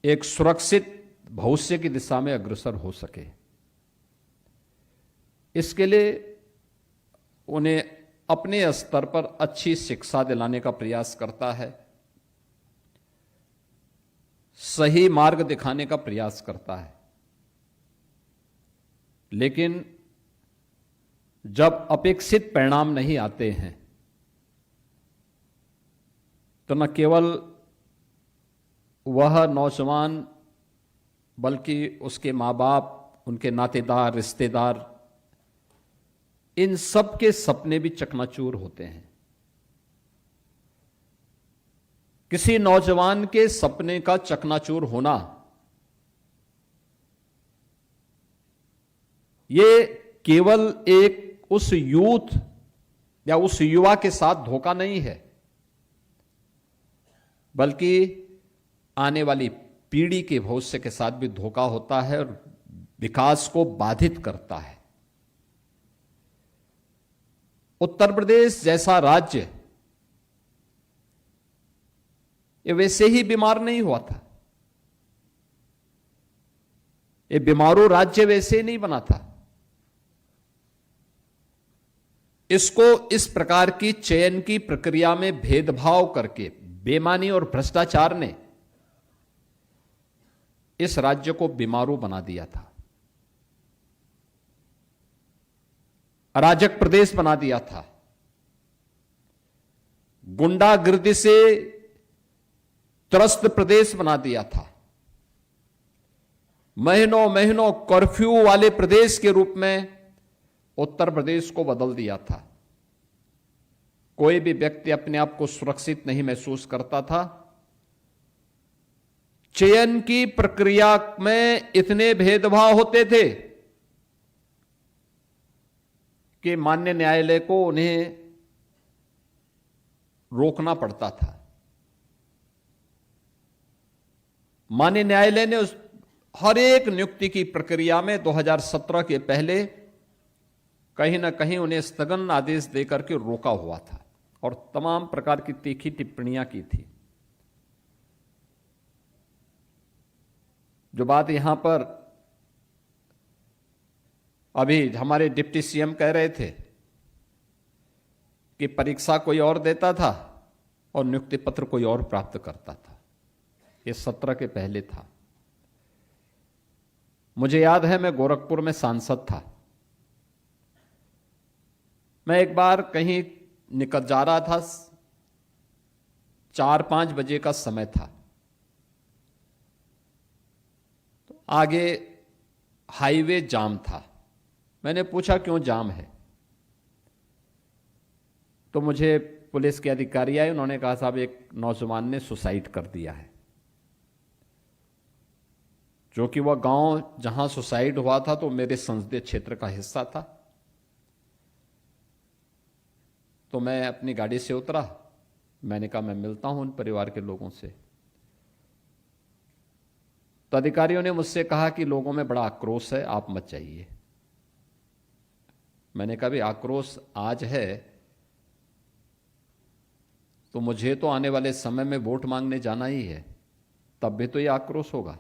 एक सुरक्षित भविष्य की दिशा में अग्रसर हो सके। इसके लिए उन्हें अपने स्तर पर अच्छी शिक्षा दिलाने का प्रयास करता है, सही मार्ग दिखाने का प्रयास करता है। लेकिन जब अपेक्षित परिणाम नहीं आते हैं तो न केवल वह नौजवान बल्कि उसके माँ बाप, उनके नातेदार, रिश्तेदार, इन सब के सपने भी चकनाचूर होते हैं। किसी नौजवान के सपने का चकनाचूर होना ये केवल एक उस यूथ या उस युवा के साथ धोखा नहीं है, बल्कि आने वाली पीढ़ी के भविष्य के साथ भी धोखा होता है और विकास को बाधित करता है। उत्तर प्रदेश जैसा राज्य ये वैसे ही बीमार नहीं हुआ था, ये बीमारू राज्य वैसे ही नहीं बना था। इसको इस प्रकार की चयन की प्रक्रिया में भेदभाव करके बेईमानी और भ्रष्टाचार ने इस राज्य को बीमारू बना दिया था, अराजक प्रदेश बना दिया था, गुंडागिर्दी से त्रस्त प्रदेश बना दिया था, महीनों महीनों कर्फ्यू वाले प्रदेश के रूप में उत्तर प्रदेश को बदल दिया था। कोई भी व्यक्ति अपने आप को सुरक्षित नहीं महसूस करता था। चयन की प्रक्रिया में इतने भेदभाव होते थे कि माननीय न्यायालय को उन्हें रोकना पड़ता था। माननीय न्यायालय ने उस हर एक नियुक्ति की प्रक्रिया में 2017 के पहले कहीं ना कहीं उन्हें स्थगन आदेश देकर के रोका हुआ था और तमाम प्रकार की तीखी टिप्पणियां की थी। जो बात यहां पर अभी हमारे डिप्टी सीएम कह रहे थे कि परीक्षा कोई और देता था और नियुक्ति पत्र कोई और प्राप्त करता था, ये 17 के पहले था। मुझे याद है मैं गोरखपुर में सांसद था। मैं एक बार कहीं निकल जा रहा था, 4-5 बजे का समय था। तो आगे हाईवे जाम था। मैंने पूछा क्यों जाम है, तो मुझे पुलिस के अधिकारी आए, उन्होंने कहा साहब एक नौजवान ने सुसाइड कर दिया है। जो कि वह गांव जहां सुसाइड हुआ था तो मेरे संसदीय क्षेत्र का हिस्सा था। तो मैं अपनी गाड़ी से उतरा, मैंने कहा मैं मिलता हूं उन परिवार के लोगों से। तो अधिकारियों ने मुझसे कहा कि लोगों में बड़ा आक्रोश है, आप मत जाइए। मैंने कहा भी आक्रोश आज है तो मुझे तो आने वाले समय में वोट मांगने जाना ही है, तब भी तो ये आक्रोश होगा।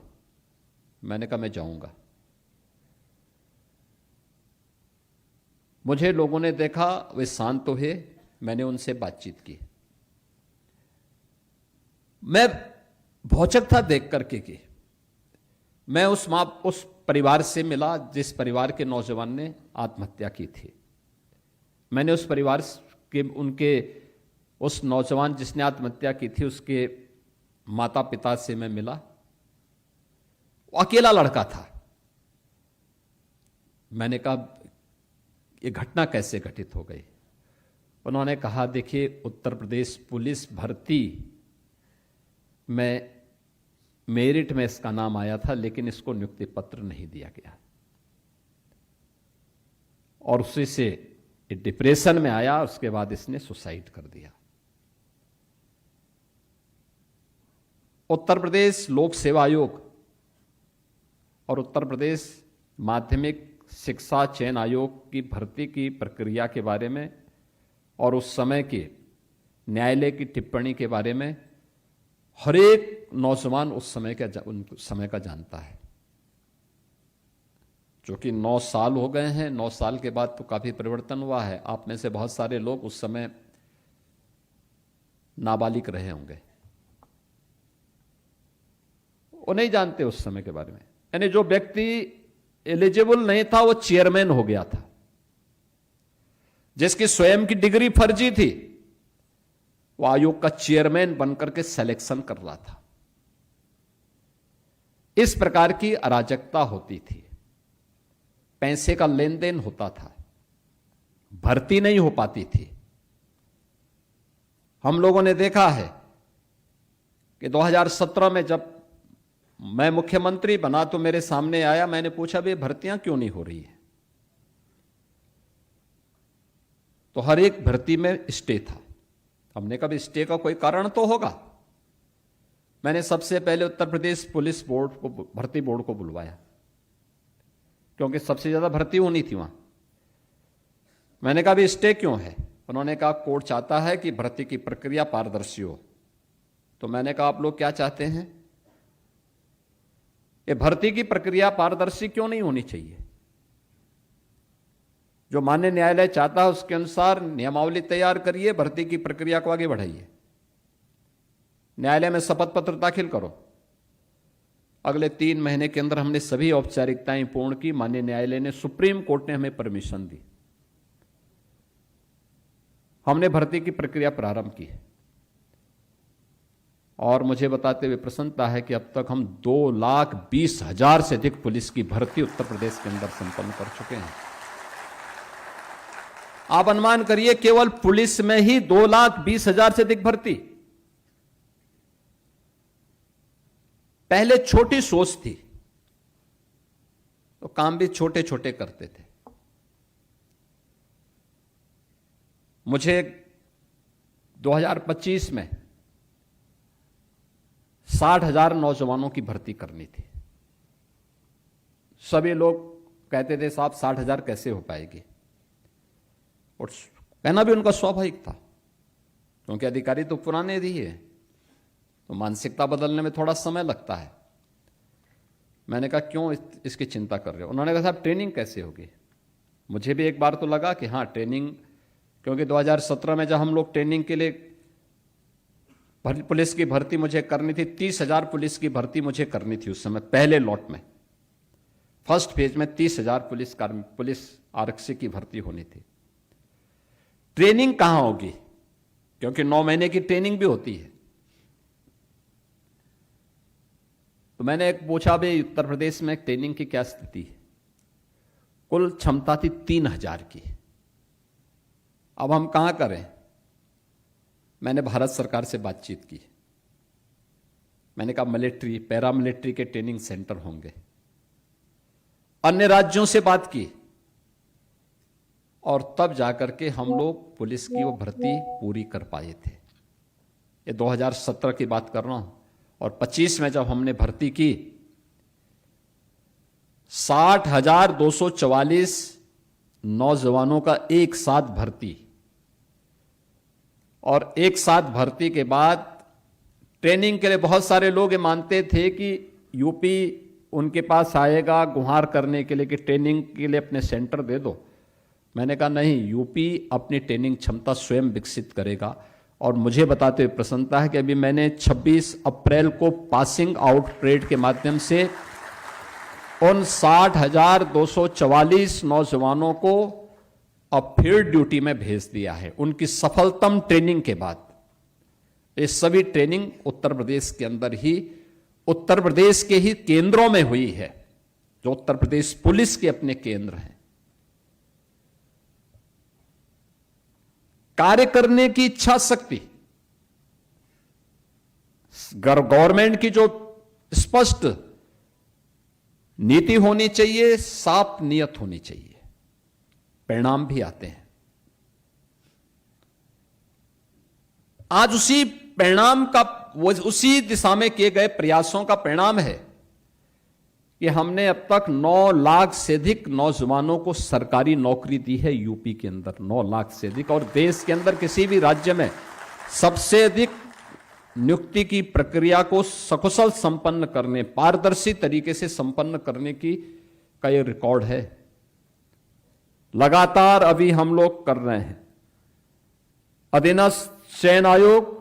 मैंने कहा मैं जाऊंगा। मुझे लोगों ने देखा वे शांत तो है, मैंने उनसे बातचीत की। मैं भौचक था देख करके कि मैं उस परिवार से मिला जिस परिवार के नौजवान ने आत्महत्या की थी। मैंने उस परिवार के उस नौजवान जिसने आत्महत्या की थी उसके माता पिता से मैं मिला। वो अकेला लड़का था। मैंने कहा ये घटना कैसे घटित हो गई। उन्होंने कहा देखिए उत्तर प्रदेश पुलिस भर्ती में मेरिट में इसका नाम आया था, लेकिन इसको नियुक्ति पत्र नहीं दिया गया और उसी से डिप्रेशन में आया। उसके बाद इसने सुसाइड कर दिया। उत्तर प्रदेश लोक सेवा आयोग और उत्तर प्रदेश माध्यमिक शिक्षा चयन आयोग की भर्ती की प्रक्रिया के बारे में और उस समय के न्यायालय की टिप्पणी के बारे में हर एक नौजवान उस समय का जानता है। जो कि 9 साल हो गए हैं, 9 साल के बाद तो काफी परिवर्तन हुआ है। आप में से बहुत सारे लोग उस समय नाबालिग रहे होंगे, वो नहीं जानते उस समय के बारे में। यानी जो व्यक्ति एलिजिबल नहीं था वो चेयरमैन हो गया था, जिसकी स्वयं की डिग्री फर्जी थी, वो आयोग का चेयरमैन बनकर के सिलेक्शन कर रहा था। इस प्रकार की अराजकता होती थी, पैसे का लेन देन होता था, भर्ती नहीं हो पाती थी। हम लोगों ने देखा है कि 2017 में जब मैं मुख्यमंत्री बना तो मेरे सामने आया, मैंने पूछा भी भर्तियां क्यों नहीं हो रही है, तो हर एक भर्ती में स्टे था। हमने कहा भी स्टे का कोई कारण तो होगा। मैंने सबसे पहले उत्तर प्रदेश पुलिस बोर्ड को, भर्ती बोर्ड को बुलवाया, क्योंकि सबसे ज्यादा भर्ती होनी थी वहां। मैंने कहा भी स्टे क्यों है? उन्होंने कहा कोर्ट चाहता है कि भर्ती की प्रक्रिया पारदर्शी हो। तो मैंने कहा आप लोग क्या चाहते हैं? ये भर्ती की प्रक्रिया पारदर्शी क्यों नहीं होनी चाहिए? जो माननीय न्यायालय चाहता है उसके अनुसार नियमावली तैयार करिए, भर्ती की प्रक्रिया को आगे बढ़ाइए, न्यायालय में शपथ पत्र दाखिल करो। अगले 3 महीने के अंदर हमने सभी औपचारिकताएं पूर्ण की। माननीय न्यायालय ने, सुप्रीम कोर्ट ने हमें परमिशन दी, हमने भर्ती की प्रक्रिया प्रारंभ की है। और मुझे बताते हुए प्रसन्नता है कि अब तक हम 2,20,000 से अधिक पुलिस की भर्ती उत्तर प्रदेश के अंदर संपन्न कर चुके हैं। आप अनुमान करिए, केवल पुलिस में ही 2,20,000 से अधिक भर्ती। पहले छोटी सोच थी तो काम भी छोटे छोटे करते थे। मुझे 2025 में 60,000 नौजवानों की भर्ती करनी थी। सभी लोग कहते थे साहब 60,000 कैसे हो पाएगी, और कहना भी उनका स्वाभाविक था, क्योंकि अधिकारी तो पुराने ही है, तो मानसिकता बदलने में थोड़ा समय लगता है। मैंने कहा क्यों इसकी चिंता कर रहे हो? उन्होंने कहा साहब ट्रेनिंग कैसे होगी? मुझे भी एक बार तो लगा कि हाँ ट्रेनिंग, क्योंकि 2017 में जब हम लोग ट्रेनिंग के लिए पुलिस की भर्ती मुझे करनी थी, 30,000 पुलिस की भर्ती मुझे करनी थी उस समय, पहले लॉट में, फर्स्ट फेज में 30,000 पुलिस आरक्षी की भर्ती होनी थी। ट्रेनिंग कहां होगी? क्योंकि 9 महीने की ट्रेनिंग भी होती है। तो मैंने एक पूछा भी उत्तर प्रदेश में ट्रेनिंग की क्या स्थिति है? कुल क्षमता थी 3,000 की। अब हम कहां करें? मैंने भारत सरकार से बातचीत की। मैंने कहा मिलिट्री, पैरामिलिट्री के ट्रेनिंग सेंटर होंगे। अन्य राज्यों से बात की और तब जाकर के हम लोग पुलिस की वो भर्ती पूरी कर पाए थे। ये 2017 की बात कर रहा हूं। और 25 में जब हमने भर्ती की, 60,244 नौजवानों का एक साथ भर्ती, और एक साथ भर्ती के बाद ट्रेनिंग के लिए बहुत सारे लोग ये मानते थे कि यूपी उनके पास आएगा गुहार करने के लिए कि ट्रेनिंग के लिए अपने सेंटर दे दो। मैंने कहा नहीं, यूपी अपनी ट्रेनिंग क्षमता स्वयं विकसित करेगा। और मुझे बताते हुए प्रसन्नता है कि अभी मैंने 26 अप्रैल को पासिंग आउट परेड के माध्यम से उन 60,244 नौजवानों को अब फील्ड ड्यूटी में भेज दिया है, उनकी सफलतम ट्रेनिंग के बाद। ये सभी ट्रेनिंग उत्तर प्रदेश के अंदर ही, उत्तर प्रदेश के ही केंद्रों में हुई है, जो उत्तर प्रदेश पुलिस के अपने केंद्र हैं। कार्य करने की इच्छा शक्ति, गवर्नमेंट की जो स्पष्ट नीति होनी चाहिए, साफ नियत होनी चाहिए, परिणाम भी आते हैं। आज उसी परिणाम का, वो उसी दिशा में किए गए प्रयासों का परिणाम है कि हमने अब तक 9 लाख से अधिक नौजवानों को सरकारी नौकरी दी है यूपी के अंदर, 9 लाख से अधिक। और देश के अंदर किसी भी राज्य में सबसे अधिक नियुक्ति की प्रक्रिया को सकुशल संपन्न करने, पारदर्शी तरीके से संपन्न करने का ये रिकॉर्ड है। लगातार अभी हम लोग कर रहे हैं। अधीनस्थ चयन आयोग,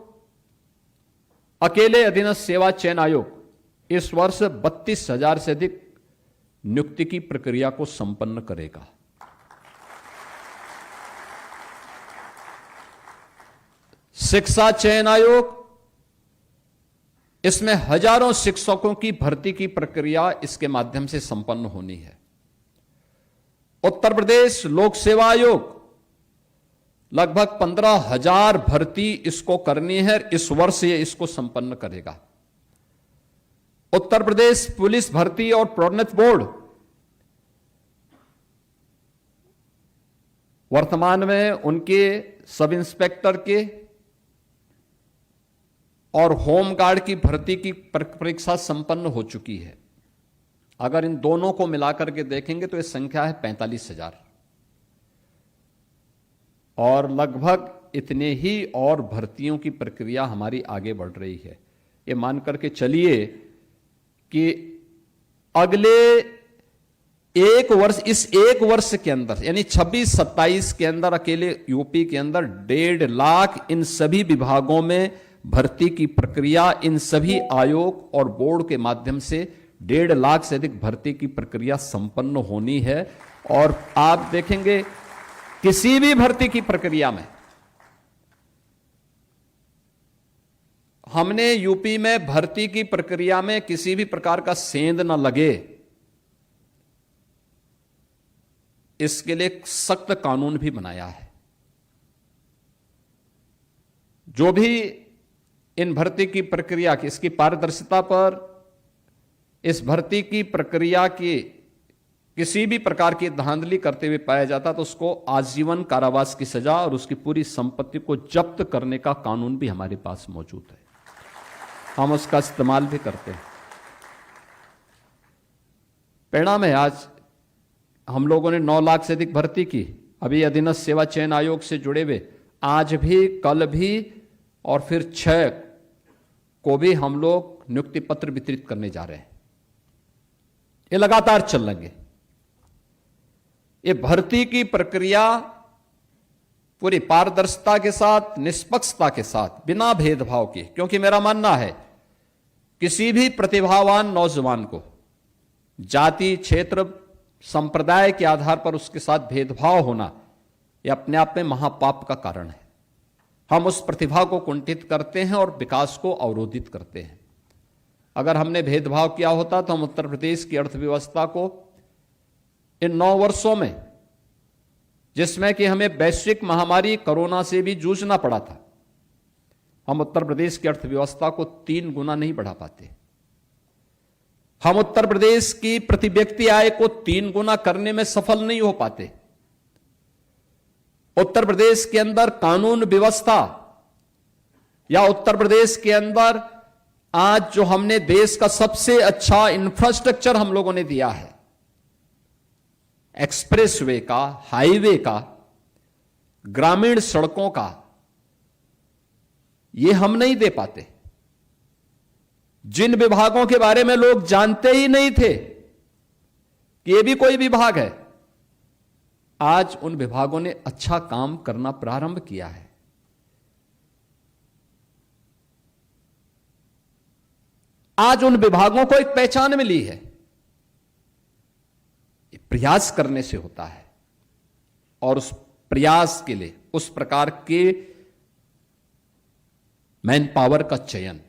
अकेले अधीनस्थ सेवा चयन आयोग इस वर्ष 32,000 से अधिक नियुक्ति की प्रक्रिया को संपन्न करेगा। शिक्षा चयन आयोग, इसमें हजारों शिक्षकों की भर्ती की प्रक्रिया इसके माध्यम से संपन्न होनी है। उत्तर प्रदेश लोक सेवा आयोग लगभग 15,000 भर्ती इसको करनी है, इस वर्ष ये इसको संपन्न करेगा। उत्तर प्रदेश पुलिस भर्ती और प्रोन्नति बोर्ड वर्तमान में उनके सब इंस्पेक्टर के और होमगार्ड की भर्ती की परीक्षा संपन्न हो चुकी है। अगर इन दोनों को मिलाकर के देखेंगे तो यह संख्या है 45,000 और लगभग इतने ही और भर्तियों की प्रक्रिया हमारी आगे बढ़ रही है। ये मान करके चलिए कि अगले एक वर्ष, इस एक वर्ष के अंदर यानी 26-27 के अंदर अकेले यूपी के अंदर 1.5 लाख इन सभी विभागों में भर्ती की प्रक्रिया, इन सभी आयोग और बोर्ड के माध्यम से 1.5 लाख से अधिक भर्ती की प्रक्रिया संपन्न होनी है। और आप देखेंगे किसी भी भर्ती की प्रक्रिया में हमने यूपी में भर्ती की प्रक्रिया में किसी भी प्रकार का सेंध न लगे, इसके लिए एक सख्त कानून भी बनाया है। जो भी इन भर्ती की प्रक्रिया की, इसकी पारदर्शिता पर, इस भर्ती की प्रक्रिया की किसी भी प्रकार की धांधली करते हुए पाया जाता तो उसको आजीवन कारावास की सजा और उसकी पूरी संपत्ति को जब्त करने का कानून भी हमारे पास मौजूद है। हम उसका इस्तेमाल भी करते हैं। परिणाम है, आज हम लोगों ने 9 लाख से अधिक भर्ती की। अभी अधीनस्थ सेवा चयन आयोग से जुड़े हुए आज भी, कल भी और फिर 6 को भी हम लोग नियुक्ति पत्र वितरित करने जा रहे हैं। ये लगातार चलेंगे। ये भर्ती की प्रक्रिया पूरी पारदर्शिता के साथ, निष्पक्षता के साथ, बिना भेदभाव के, क्योंकि मेरा मानना है किसी भी प्रतिभावान नौजवान को जाति, क्षेत्र, संप्रदाय के आधार पर उसके साथ भेदभाव होना यह अपने आप में महापाप का कारण है। हम उस प्रतिभा को कुंठित करते हैं और विकास को अवरोधित करते हैं। अगर हमने भेदभाव किया होता तो हम उत्तर प्रदेश की अर्थव्यवस्था को इन 9 वर्षों में, जिसमें कि हमें वैश्विक महामारी कोरोना से भी जूझना पड़ा था, हम उत्तर प्रदेश की अर्थव्यवस्था को 3 गुना नहीं बढ़ा पाते। हम उत्तर प्रदेश की प्रति व्यक्ति आय को 3 गुना करने में सफल नहीं हो पाते। उत्तर प्रदेश के अंदर कानून व्यवस्था या उत्तर प्रदेश के अंदर आज जो हमने देश का सबसे अच्छा इंफ्रास्ट्रक्चर हम लोगों ने दिया है, एक्सप्रेसवे का, हाईवे का, ग्रामीण सड़कों का, ये हम नहीं दे पाते। जिन विभागों के बारे में लोग जानते ही नहीं थे कि ये भी कोई विभाग है, आज उन विभागों ने अच्छा काम करना प्रारंभ किया है। आज उन विभागों को एक पहचान मिली है। ये प्रयास करने से होता है और उस प्रयास के लिए उस प्रकार के मैन पावर का चयन।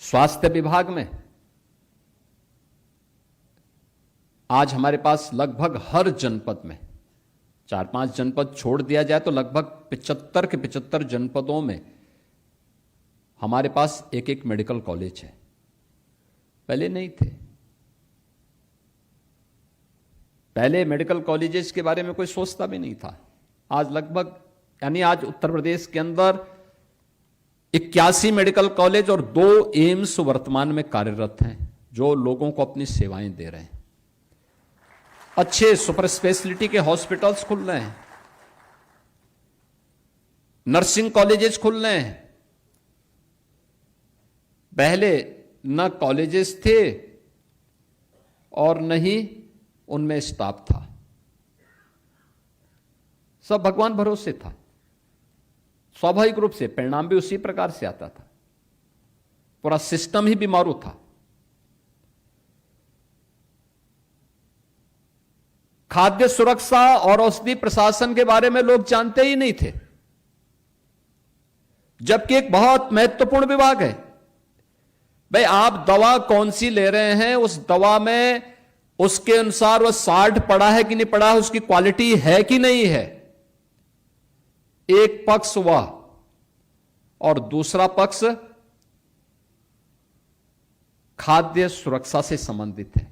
स्वास्थ्य विभाग में आज हमारे पास लगभग हर जनपद में, 4-5 जनपद छोड़ दिया जाए तो लगभग 75 के 75 जनपदों में हमारे पास एक मेडिकल कॉलेज है। पहले नहीं थे। पहले मेडिकल कॉलेजेस के बारे में कोई सोचता भी नहीं था। आज लगभग, यानी आज उत्तर प्रदेश के अंदर 81 मेडिकल कॉलेज और 2 एम्स वर्तमान में कार्यरत हैं, जो लोगों को अपनी सेवाएं दे रहे हैं। अच्छे सुपर स्पेशलिटी के हॉस्पिटल्स खुल रहे हैं। नर्सिंग कॉलेजेस खुल रहे हैं। पहले न कॉलेजेस थे और न ही उनमें स्टाफ था, सब भगवान भरोसे था। स्वाभाविक रूप से परिणाम भी उसी प्रकार से आता था, पूरा सिस्टम ही बीमारू था। खाद्य सुरक्षा और औषधि प्रशासन के बारे में लोग जानते ही नहीं थे, जबकि एक बहुत महत्वपूर्ण विभाग है। भाई, आप दवा कौन सी ले रहे हैं, उस दवा में उसके अनुसार वह साल्ट पड़ा है कि नहीं पड़ा है, उसकी क्वालिटी है कि नहीं है। एक पक्ष वह और दूसरा पक्ष खाद्य सुरक्षा से संबंधित है।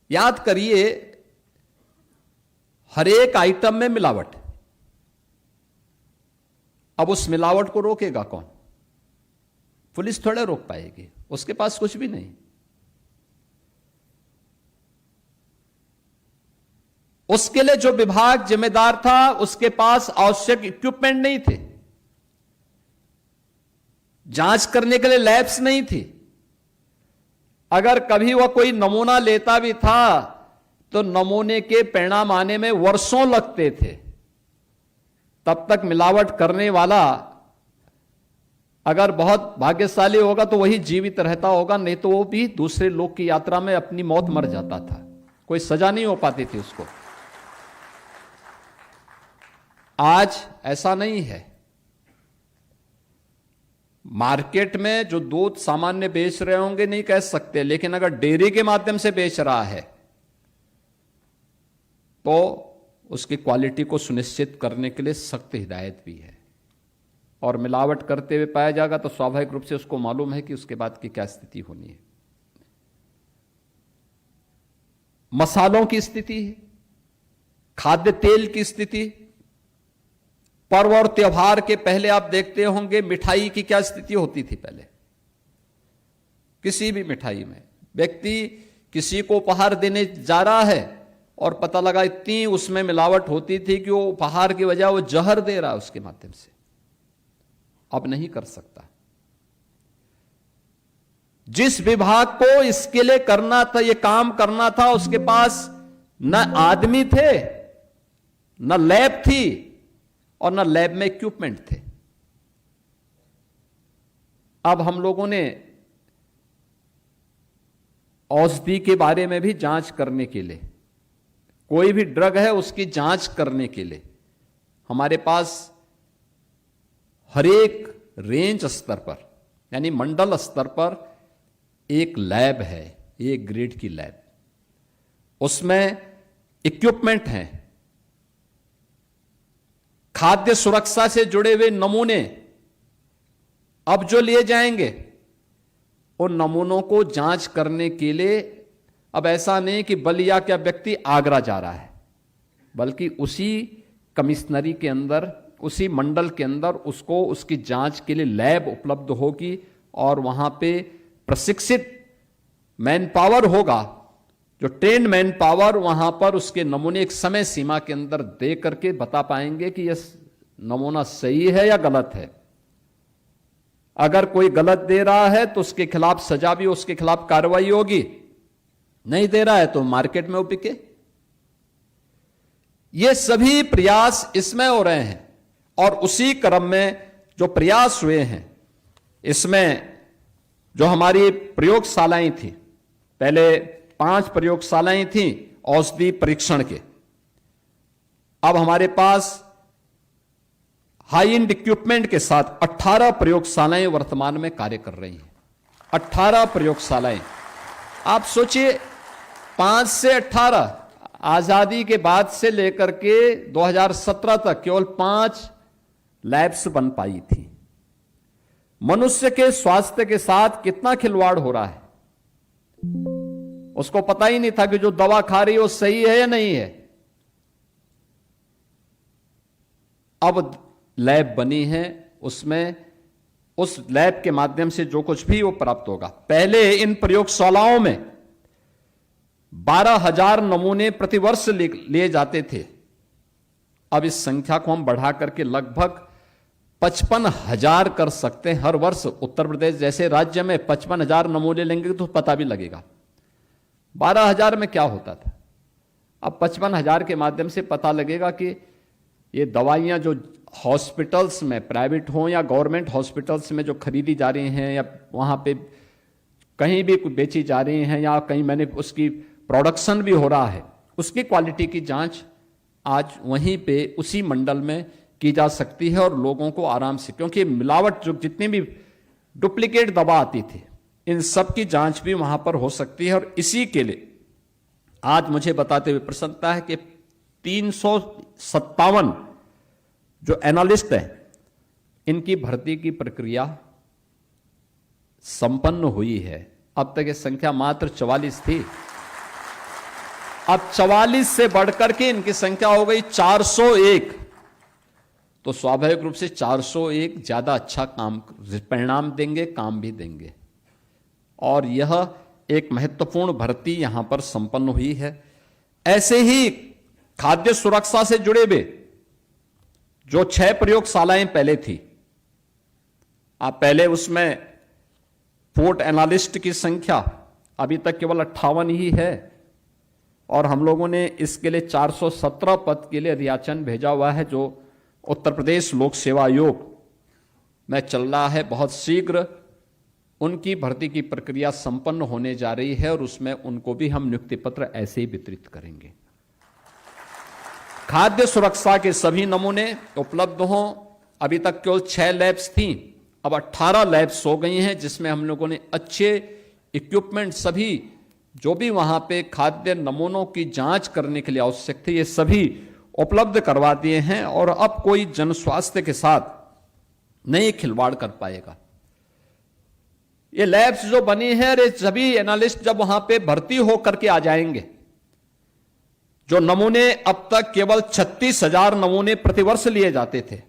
याद करिए, हर एक आइटम में मिलावट। अब उस मिलावट को रोकेगा कौन? पुलिस थोड़े रोक पाएगी, उसके पास कुछ भी नहीं। उसके लिए जो विभाग जिम्मेदार था, उसके पास आवश्यक इक्विपमेंट नहीं थे, जांच करने के लिए लैब्स नहीं थी। अगर कभी वह कोई नमूना लेता भी था तो नमूने के परिणाम आने में वर्षों लगते थे। तब तक मिलावट करने वाला अगर बहुत भाग्यशाली होगा तो वही जीवित रहता होगा, नहीं तो वो भी दूसरे लोग की यात्रा में अपनी मौत मर जाता था, कोई सजा नहीं हो पाती थी उसको। आज ऐसा नहीं है। मार्केट में जो दूध सामान्य बेच रहे होंगे नहीं कह सकते, लेकिन अगर डेयरी के माध्यम से बेच रहा है तो उसकी क्वालिटी को सुनिश्चित करने के लिए सख्त हिदायत भी है। और मिलावट करते हुए पाया जाएगा तो स्वाभाविक रूप से उसको मालूम है कि उसके बाद की क्या स्थिति होनी है। मसालों की स्थिति है, खाद्य तेल की स्थिति। पर्व और त्योहार के पहले आप देखते होंगे मिठाई की क्या स्थिति होती थी। पहले किसी भी मिठाई में व्यक्ति किसी को उपहार देने जा रहा है और पता लगा इतनी उसमें मिलावट होती थी कि वो उपहार की वजह वो जहर दे रहा है उसके माध्यम से। अब नहीं कर सकता। जिस विभाग को इसके लिए करना था, ये काम करना था, उसके पास न आदमी थे, न लैब थी और न लैब में इक्विपमेंट थे। अब हम लोगों ने औषधि के बारे में भी जांच करने के लिए, कोई भी ड्रग है उसकी जांच करने के लिए हमारे पास हर एक रेंज स्तर पर यानी मंडल स्तर पर एक लैब है, एक ग्रेड की लैब। उसमें इक्विपमेंट हैं, खाद्य सुरक्षा से जुड़े हुए नमूने अब जो लिए जाएंगे उन नमूनों को जांच करने के लिए अब ऐसा नहीं कि बलिया का व्यक्ति आगरा जा रहा है, बल्कि उसी कमिश्नरी के अंदर, उसी मंडल के अंदर उसको उसकी जांच के लिए लैब उपलब्ध होगी और वहां पे प्रशिक्षित मैन पावर होगा, जो ट्रेंड मैन पावर वहां पर उसके नमूने एक समय सीमा के अंदर दे करके बता पाएंगे कि यह नमूना सही है या गलत है। अगर कोई गलत दे रहा है तो उसके खिलाफ सजा भी, उसके खिलाफ कार्रवाई होगी, नहीं दे रहा है तो मार्केट में वो बिके। ये सभी प्रयास इसमें हो रहे हैं और उसी क्रम में जो प्रयास हुए हैं इसमें जो हमारी प्रयोगशालाएं थी, पहले 5 प्रयोगशालाएं थी औषधि परीक्षण के, अब हमारे पास हाई एंड इक्विपमेंट के साथ 18 प्रयोगशालाएं वर्तमान में कार्य कर रही हैं। 18 प्रयोगशालाएं, आप सोचिए 5 से 18, आजादी के बाद से लेकर के 2017 तक केवल 5 लैब्स बन पाई थी। मनुष्य के स्वास्थ्य के साथ कितना खिलवाड़ हो रहा है, उसको पता ही नहीं था कि जो दवा खा रही है वो सही है या नहीं है। अब लैब बनी है, उसमें उस लैब के माध्यम से जो कुछ भी वो प्राप्त होगा। पहले इन प्रयोगशालाओं में 12,000 नमूने प्रतिवर्ष लिए जाते थे, अब इस संख्या को हम बढ़ा करके लगभग 55,000 कर सकते हैं हर वर्ष। उत्तर प्रदेश जैसे राज्य में 55,000 नमूने लेंगे तो पता भी लगेगा। 12,000 में क्या होता था, अब 55,000 के माध्यम से पता लगेगा कि ये दवाइयां जो हॉस्पिटल्स में, प्राइवेट हो या गवर्नमेंट हॉस्पिटल्स में जो खरीदी जा रही हैं या वहां पे कहीं भी बेची जा रही हैं या कहीं मैंने उसकी प्रोडक्शन भी हो रहा है, उसकी क्वालिटी की जांच आज वहीं पे उसी मंडल में की जा सकती है और लोगों को आराम से, क्योंकि मिलावट जो जितनी भी डुप्लीकेट दवा आती थी इन सब की जांच भी वहां पर हो सकती है। और इसी के लिए आज मुझे बताते हुए प्रसन्नता है कि 357 जो एनालिस्ट हैं इनकी भर्ती की प्रक्रिया संपन्न हुई है। अब तक ये संख्या मात्र 44 थी, अब 44 से बढ़कर के इनकी संख्या हो गई 401। तो स्वाभाविक रूप से 401 ज्यादा अच्छा काम परिणाम देंगे, काम भी देंगे। और यह एक महत्वपूर्ण भर्ती यहां पर संपन्न हुई है। ऐसे ही खाद्य सुरक्षा से जुड़े हुए जो 6 प्रयोगशालाएं पहले थी, आप पहले उसमें फूड एनालिस्ट की संख्या अभी तक केवल 58 ही है और हम लोगों ने इसके लिए 417 पद के लिए रियाचन भेजा हुआ है जो उत्तर प्रदेश लोक सेवा आयोग में चल रहा है। बहुत शीघ्र उनकी भर्ती की प्रक्रिया संपन्न होने जा रही है और उसमें उनको भी हम नियुक्ति पत्र ऐसे ही वितरित करेंगे। खाद्य सुरक्षा के सभी नमूने उपलब्ध हों। अभी तक केवल 6 लैब्स थी, अब 18 लैब्स हो गई हैं जिसमें हम लोगों ने अच्छे इक्विपमेंट, सभी जो भी वहां पे खाद्य नमूनों की जांच करने के लिए आवश्यक थे ये सभी उपलब्ध करवा दिए हैं और अब कोई जन स्वास्थ्य के साथ नहीं खिलवाड़ कर पाएगा। ये लैब्स जो बनी है, ये सभी एनालिस्ट जब वहां पे भर्ती होकर के आ जाएंगे, जो नमूने अब तक केवल 36,000 नमूने प्रतिवर्ष लिए जाते थे,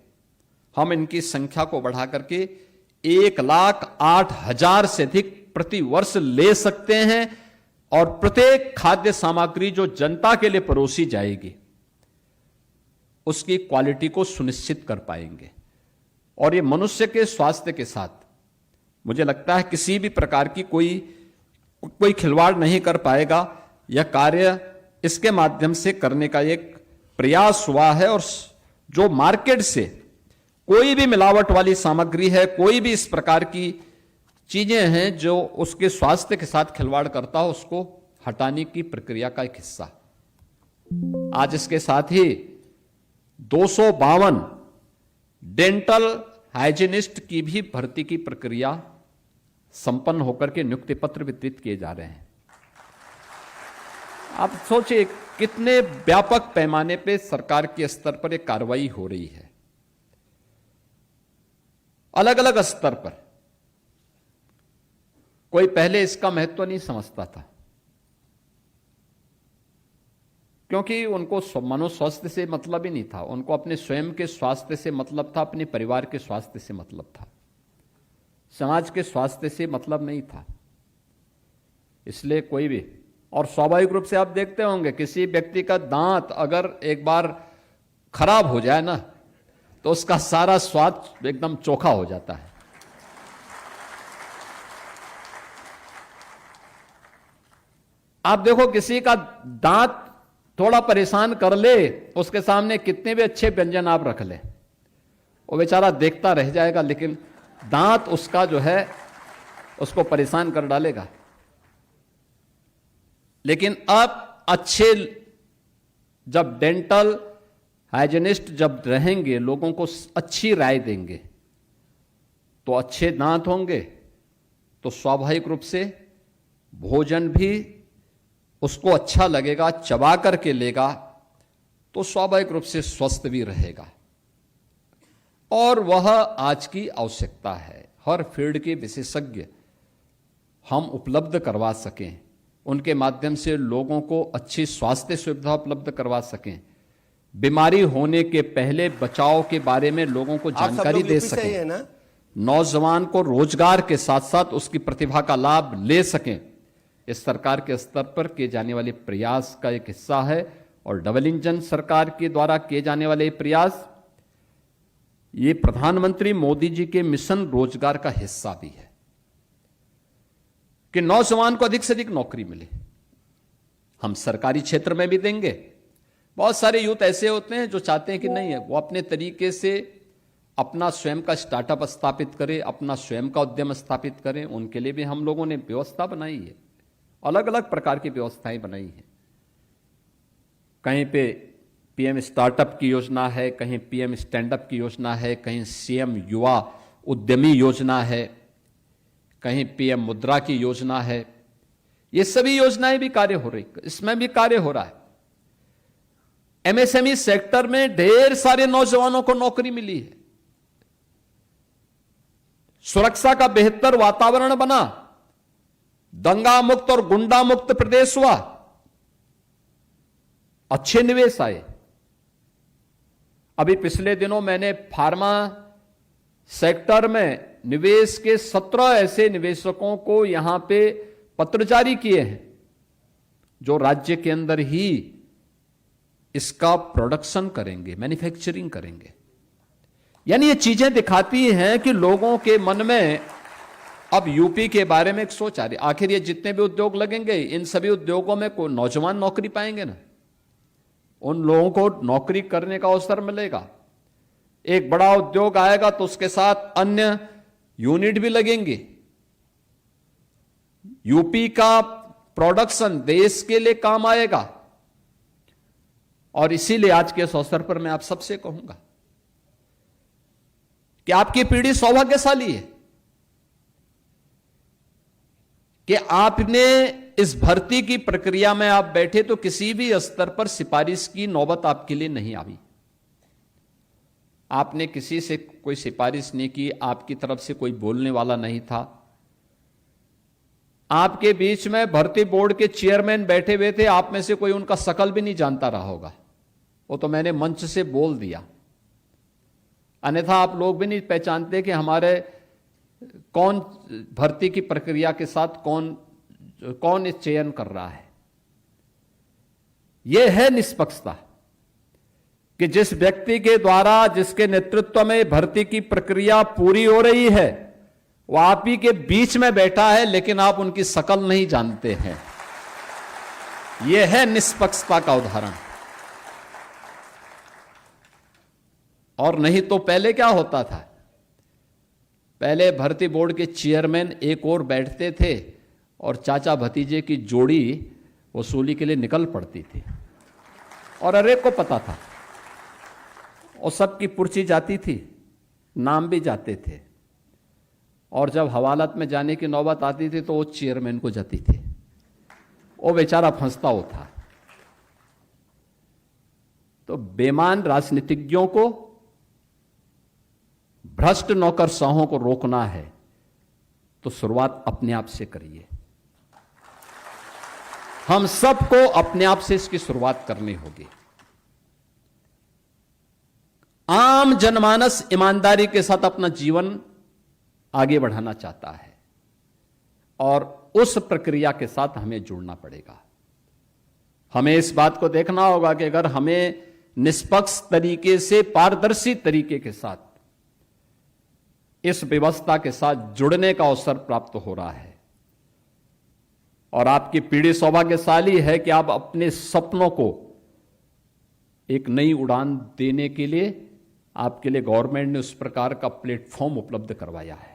हम इनकी संख्या को बढ़ा करके 1,08,000 से अधिक प्रतिवर्ष ले सकते हैं और प्रत्येक खाद्य सामग्री जो जनता के लिए परोसी जाएगी उसकी क्वालिटी को सुनिश्चित कर पाएंगे। और ये मनुष्य के स्वास्थ्य के साथ मुझे लगता है किसी भी प्रकार की कोई खिलवाड़ नहीं कर पाएगा। यह कार्य इसके माध्यम से करने का एक प्रयास हुआ है और जो मार्केट से कोई भी मिलावट वाली सामग्री है, कोई भी इस प्रकार की चीजें हैं जो उसके स्वास्थ्य के साथ खिलवाड़ करता हो, उसको हटाने की प्रक्रिया का एक हिस्सा। आज इसके साथ ही 252 डेंटल हाइजीनिस्ट की भी भर्ती की प्रक्रिया संपन्न होकर के नियुक्ति पत्र वितरित किए जा रहे हैं। आप सोचिए कितने व्यापक पैमाने पे सरकार के स्तर पर एक कार्रवाई हो रही है, अलग अलग स्तर पर। कोई पहले इसका महत्व नहीं समझता था क्योंकि उनको मानव स्वास्थ्य से मतलब ही नहीं था, उनको अपने स्वयं के स्वास्थ्य से मतलब था, अपने परिवार के स्वास्थ्य से मतलब था, समाज के स्वास्थ्य से मतलब नहीं था। इसलिए कोई भी, और स्वाभाविक रूप से आप देखते होंगे किसी व्यक्ति का दांत अगर एक बार खराब हो जाए ना तो उसका सारा स्वाद एकदम चोखा हो जाता है। आप देखो किसी का दांत थोड़ा परेशान कर ले, उसके सामने कितने भी अच्छे व्यंजन आप रख ले, वो बेचारा देखता रह जाएगा, लेकिन दांत उसका जो है उसको परेशान कर डालेगा। लेकिन अब अच्छे जब डेंटल हाइजीनिस्ट जब रहेंगे, लोगों को अच्छी राय देंगे, तो अच्छे दांत होंगे तो स्वाभाविक रूप से भोजन भी उसको अच्छा लगेगा, चबा करके लेगा तो स्वाभाविक रूप से स्वस्थ भी रहेगा। और वह आज की आवश्यकता है, हर फील्ड के विशेषज्ञ हम उपलब्ध करवा सकें, उनके माध्यम से लोगों को अच्छी स्वास्थ्य सुविधा उपलब्ध करवा सकें, बीमारी होने के पहले बचाव के बारे में लोगों को जानकारी दे सकें, नौजवान को रोजगार के साथ साथ उसकी प्रतिभा का लाभ ले सकें। इस सरकार के स्तर पर किए जाने वाले प्रयास का एक हिस्सा है और डबल इंजन सरकार के द्वारा किए जाने वाले प्रयास, ये प्रधानमंत्री मोदी जी के मिशन रोजगार का हिस्सा भी है कि नौजवान को अधिक से अधिक नौकरी मिले। हम सरकारी क्षेत्र में भी देंगे। बहुत सारे यूथ ऐसे होते हैं जो चाहते हैं कि नहीं है, वो अपने तरीके से अपना स्वयं का स्टार्टअप स्थापित करें, अपना स्वयं का उद्यम स्थापित करें। उनके लिए भी हम लोगों ने व्यवस्था बनाई है, अलग अलग प्रकार की व्यवस्थाएं बनाई हैं। कहीं पे पीएम स्टार्टअप की योजना है, कहीं पीएम स्टैंडअप की योजना है, कहीं सीएम युवा उद्यमी योजना है, कहीं पीएम मुद्रा की योजना है। ये सभी योजनाएं भी कार्य हो रही, इसमें भी कार्य हो रहा है। एमएसएमई सेक्टर में ढेर सारे नौजवानों को नौकरी मिली है। सुरक्षा का बेहतर वातावरण बना, दंगा मुक्त और गुंडा मुक्त प्रदेश हुआ, अच्छे निवेश आए। अभी पिछले दिनों मैंने फार्मा सेक्टर में निवेश के 17 ऐसे निवेशकों को यहां पे पत्र जारी किए हैं जो राज्य के अंदर ही इसका प्रोडक्शन करेंगे, मैन्युफैक्चरिंग करेंगे। यानी ये चीजें दिखाती हैं कि लोगों के मन में अब यूपी के बारे में एक सोच आ रही। आखिर ये जितने भी उद्योग लगेंगे, इन सभी उद्योगों में कोई नौजवान नौकरी पाएंगे ना, उन लोगों को नौकरी करने का अवसर मिलेगा। एक बड़ा उद्योग आएगा तो उसके साथ अन्य यूनिट भी लगेंगे। यूपी का प्रोडक्शन देश के लिए काम आएगा। और इसीलिए आज के इस अवसर पर मैं आप सबसे कहूंगा कि आपकी पीढ़ी सौभाग्यशाली है कि आपने इस भर्ती की प्रक्रिया में आप बैठे तो किसी भी स्तर पर सिफारिश की नौबत आपके लिए नहीं आई। आपने किसी से कोई सिफारिश नहीं की, आपकी तरफ से कोई बोलने वाला नहीं था। आपके बीच में भर्ती बोर्ड के चेयरमैन बैठे हुए थे, आप में से कोई उनका शकल भी नहीं जानता रहा होगा। वो तो मैंने मंच से बोल दिया, अन्यथा आप लोग भी नहीं पहचानते कि हमारे कौन भर्ती की प्रक्रिया के साथ कौन चयन कर रहा है। यह है निष्पक्षता कि जिस व्यक्ति के द्वारा, जिसके नेतृत्व में भर्ती की प्रक्रिया पूरी हो रही है, वह आप ही के बीच में बैठा है, लेकिन आप उनकी शकल नहीं जानते हैं। यह है निष्पक्षता का उदाहरण। और नहीं तो पहले क्या होता था, पहले भर्ती बोर्ड के चेयरमैन एक और बैठते थे और चाचा भतीजे की जोड़ी वसूली के लिए निकल पड़ती थी और हर एक को पता था और सबकी पर्ची जाती थी, नाम भी जाते थे। और जब हवालात में जाने की नौबत आती थी तो वो चेयरमैन को जाती थी, वो बेचारा फंसता होता। तो बेईमान राजनीतिज्ञों को, भ्रष्ट नौकरशाहों को रोकना है तो शुरुआत अपने आप से करिए। हम सबको अपने आप से इसकी शुरुआत करनी होगी। आम जनमानस ईमानदारी के साथ अपना जीवन आगे बढ़ाना चाहता है और उस प्रक्रिया के साथ हमें जुड़ना पड़ेगा। हमें इस बात को देखना होगा कि अगर हमें निष्पक्ष तरीके से, पारदर्शी तरीके के साथ इस व्यवस्था के साथ जुड़ने का अवसर प्राप्त हो रहा है और आपकी पीढ़ी सौभाग्यशाली है कि आप अपने सपनों को एक नई उड़ान देने के लिए आपके लिए गवर्नमेंट ने उस प्रकार का प्लेटफॉर्म उपलब्ध करवाया है।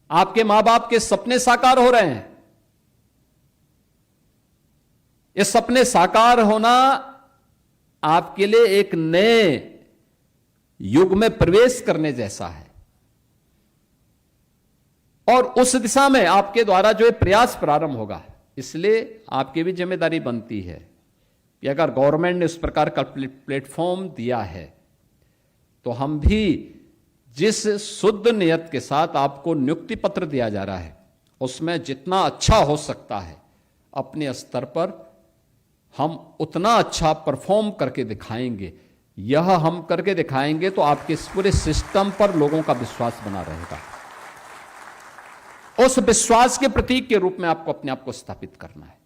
आपके मां बाप के सपने साकार हो रहे हैं। ये सपने साकार होना आपके लिए एक नए युग में प्रवेश करने जैसा है और उस दिशा में आपके द्वारा जो प्रयास प्रारंभ होगा, इसलिए आपकी भी जिम्मेदारी बनती है कि अगर गवर्नमेंट ने इस प्रकार का प्लेटफॉर्म दिया है तो हम भी जिस शुद्ध नियत के साथ आपको नियुक्ति पत्र दिया जा रहा है उसमें जितना अच्छा हो सकता है अपने स्तर पर हम उतना अच्छा परफॉर्म करके दिखाएंगे। यह हम करके दिखाएंगे तो आपके इस पूरे सिस्टम पर लोगों का विश्वास बना रहेगा। उस विश्वास के प्रतीक के रूप में आपको अपने आप को स्थापित करना है।